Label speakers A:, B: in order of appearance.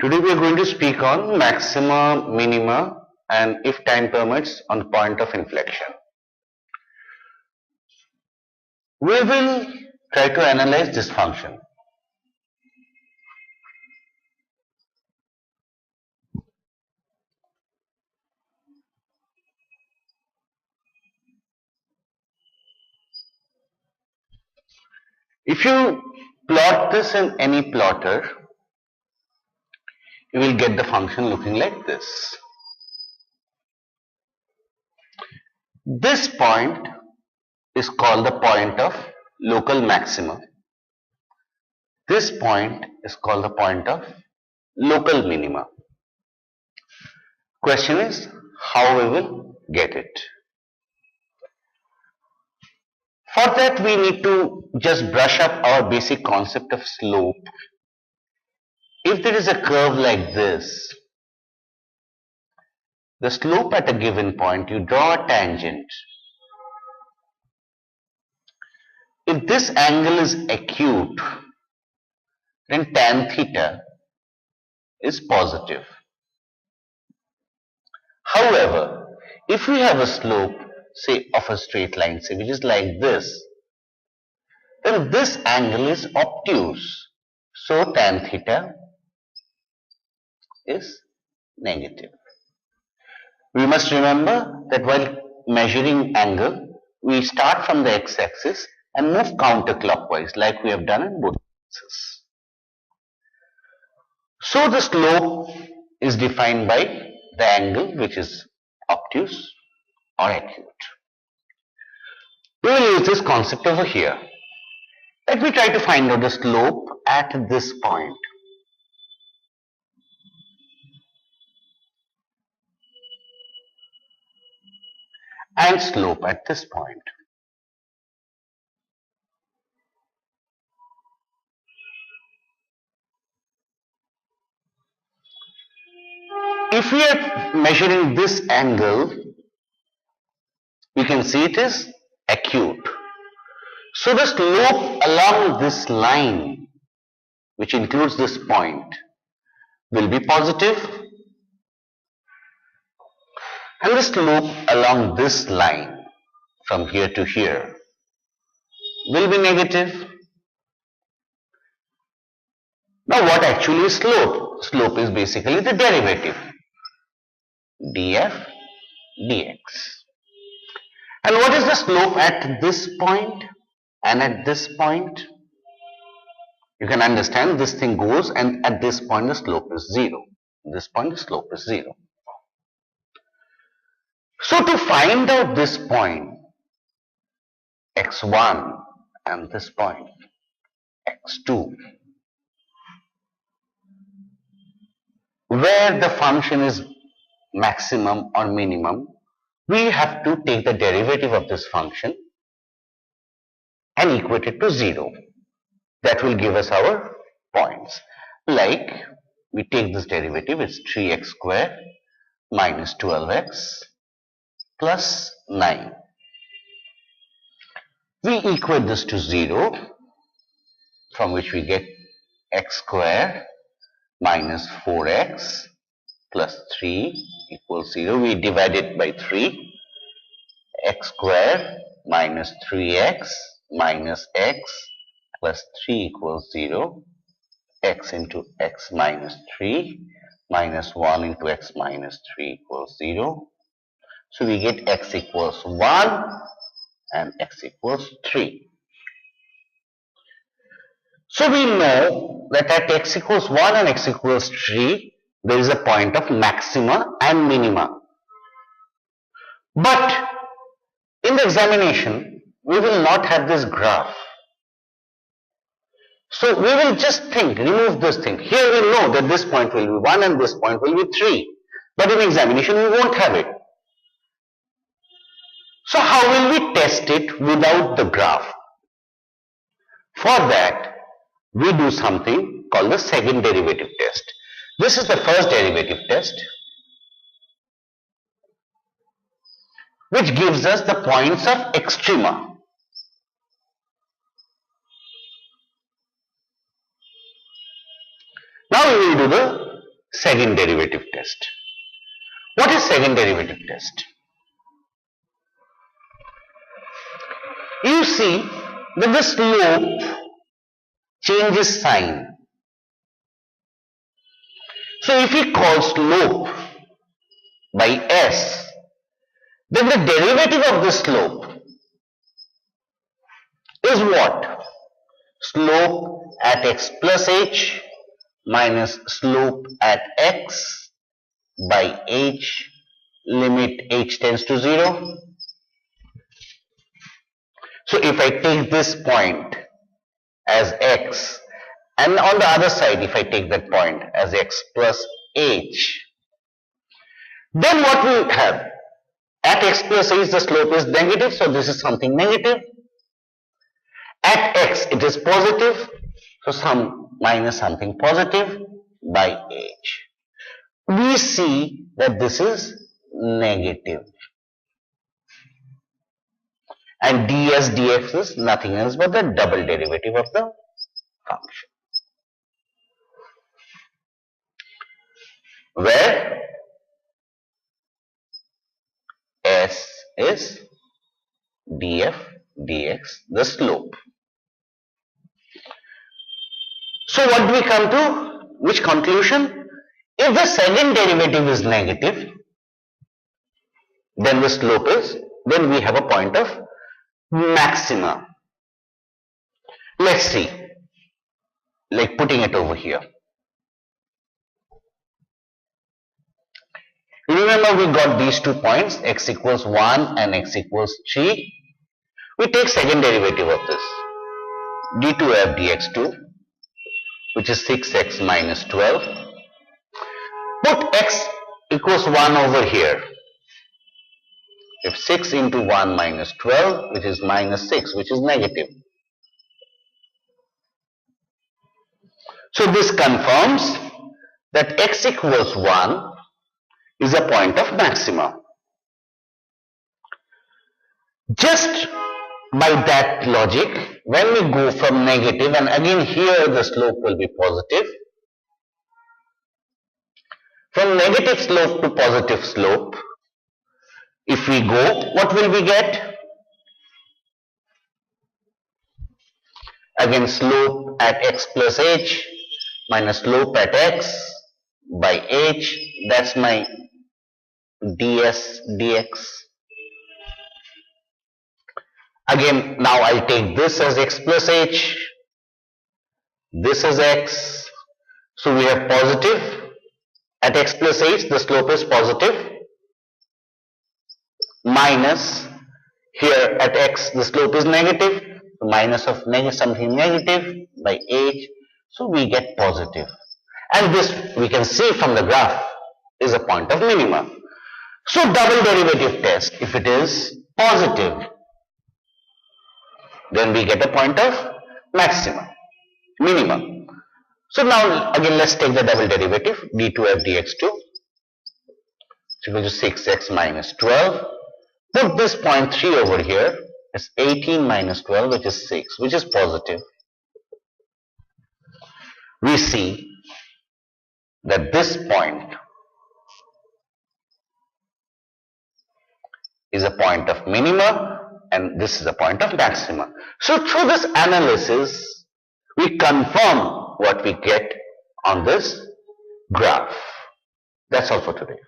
A: Today we are going to speak on maxima, minima, and if time permits, on point of inflection. We will try to analyze this function. If you plot this in any plotter, you will get the function looking like this. This point is called the point of local maxima. This point is called the point of local minima. Question is how we will get it. For that we need to just brush up our basic concept of slope. If there is a curve like this, the slope at a given point, you draw a tangent. If this angle is acute, then tan theta is positive. However, if we have a slope, say of a straight line, say which is like this, then this angle is obtuse. So tan theta is negative. We must remember that while measuring angle, we start from the x-axis and move counterclockwise like we have done in both cases. So the slope is defined by the angle which is obtuse or acute. We will use this concept over here. Let me try to find out the slope at this point. And slope at this point. If we are measuring this angle, we can see it is acute. So the slope along this line, which includes this point, will be positive, and the slope along this line from here to here will be negative. Now what actually is slope? Slope is basically the derivative, df dx. And what is the slope at this point and at this point? You can understand this thing goes, and at this point the slope is 0. This point the slope is 0. So to find out this point x1 and this point x2, where the function is maximum or minimum, we have to take the derivative of this function and equate it to 0. That will give us our points. Like we take this derivative, it's 3x square minus 12x plus 9. We equate this to 0, from which we get x square minus 4x plus 3 equals 0. We divide it by 3. X square minus 3x minus x plus 3 equals 0. X into x minus 3 minus 1 into x minus 3 equals 0. So we get x equals 1 and x equals 3. So we know that at x equals 1 and x equals 3, there is a point of maxima and minima. But in the examination, we will not have this graph. So we will just think, remove this thing. Here we know that this point will be 1 and this point will be 3. But in examination, we won't have it. So how will we test it without the graph? For that, we do something called the second derivative test. This is the first derivative test, which gives us the points of extrema. Now we will do the second derivative test. What is second derivative test? You see that the slope changes sign. So if we call slope by s, then the derivative of the slope is what? Slope at x plus h minus slope at x by h, limit h tends to 0. So if I take this point as x, and on the other side if I take that point as x plus h, then what we have? At x plus h the slope is negative, so this is something negative. At x it is positive, so some minus something positive by h. We see that this is negative. And ds dx is nothing else but the double derivative of the function, where s is df dx, the slope. So what do we come to? Which conclusion? If the second derivative is negative, then the slope is, then we have a point of maxima. Let's see, like putting it over here. Remember we got these 2 points, x equals 1 and x equals 3. We take second derivative of this, d2f dx2, which is 6x minus 12. Put x equals 1 over here. If 6 into 1 minus 12, which is minus 6, which is negative. So this confirms that x equals 1 is a point of maxima. Just by that logic, when we go from negative, and again here the slope will be positive, from negative slope to positive slope, if we go, what will we get? Again slope at x plus h minus slope at x by h, that's my ds dx. Again now I'll take this as x plus h, this is x, so we have positive at x plus h, the slope is positive, minus here at x the slope is negative, so minus of something negative by h, so we get positive. And this we can see from the graph is a point of minima. So double derivative test, if it is positive, then we get a point of maxima, minima. So now again let's take the double derivative, d2f dx2, equal to 6x minus 12. Put this point 3 over here, it's 18 minus 12, which is 6, which is positive. We see that this point is a point of minima and this is a point of maxima. So through this analysis, we confirm what we get on this graph. That's all for today.